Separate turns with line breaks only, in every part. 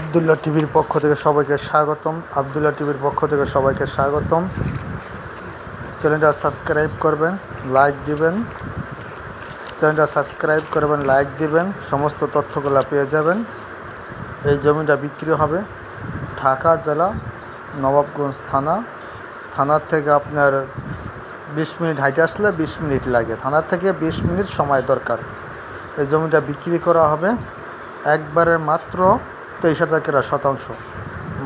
আবদুল্লাহ টিভির পক্ষ থেকে সবাইকে স্বাগতম। আবদুল্লাহ টিভির পক্ষ থেকে সবাইকে স্বাগতম। চ্যানেলটা সাবস্ক্রাইব করবেন, লাইক দিবেন। চ্যানেলটা সাবস্ক্রাইব করবেন, লাইক দিবেন, সমস্ত তথ্যগুলো পেয়ে যাবেন। এই জমিটা বিক্রি হবে ঢাকা জেলা নবাবগঞ্জ থানার থেকে আপনার 20 মিনিট হাইটে আসলে 20 মিনিট লাগে। থানার থেকে 20 মিনিট সময় দরকার। এই জমিটা বিক্রি করা হবে একবারে মাত্র 23,000 টাকা শতাংশ।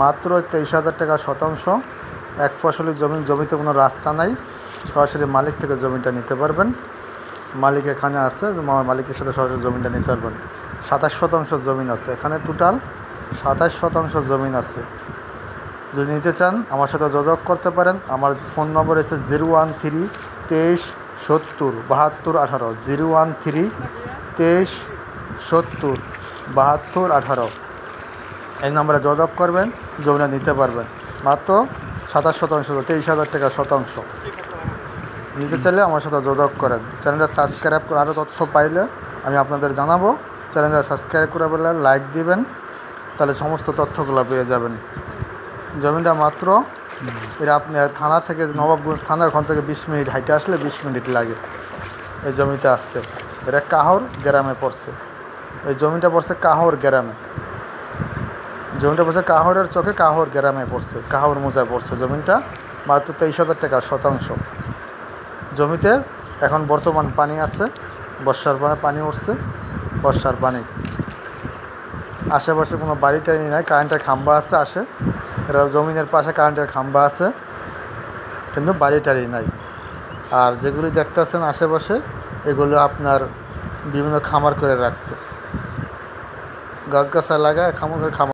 মাত্র 23,000 টাকা শতাংশ। এক ফসলি জমিতে কোনো রাস্তা নাই, সরাসরি মালিক থেকে জমিটা নিতে পারবেন। মালিক এখানে আছে, মালিকের সাথে সরাসরি জমিটা নিতে পারবেন। 27 শতাংশ জমিন আছে এখানে, টোটাল 27 শতাংশ জমিন আছে। যদি নিতে চান আমার সাথে যোগাযোগ করতে পারেন। আমার ফোন নম্বর এসে 013 23 70 72 18, 013 23 70 72 18। এই নম্বরে যোগাযোগ করবেন, জমিটা নিতে পারবেন। মাত্র 27 শতাংশ, 23,000 টাকা শতাংশ। নিতে চাইলে আমার সাথে যোগাযোগ করেন। চ্যানেলটা সাবস্ক্রাইব করে আরও তথ্য পাইলে আমি আপনাদের জানাবো। চ্যানেলটা সাবস্ক্রাইব করে বলে লাইক দিবেন, তাহলে সমস্ত তথ্যগুলো পেয়ে যাবেন। জমিটা মাত্র এটা আপনার থানা থেকে নবাবগঞ্জ থানা, ওখান থেকে 20 মিনিট হাইটে আসলে 20 মিনিট লাগে এই জমিতে আসতে। এটা কাহর গ্রামে পড়ছে। এই জমিটা পড়ছে কাহর গ্রামে। জমিটা পড়ছে কাহরের চোখে, কাহর গ্রামে পড়ছে, কাহর মোজায় পড়ছে জমিটা। মাত্র 23,000 টাকা শতাংশ। জমিতে এখন বর্তমান পানি আছে, বর্ষার পানি উঠছে, বর্ষার পানি। আশেপাশে কোনো বাড়ি টাড়ি নাই, কারেন্টের খাম্বা আছে আসে, এটা জমিনের পাশে কারেন্টের খাম্বা আছে, কিন্তু বাড়ি টাড়ি নাই। আর যেগুলি দেখতেছেন আশেপাশে, এগুলো আপনার বিভিন্ন খামার করে রাখছে, গাছগাছা লাগায় খামার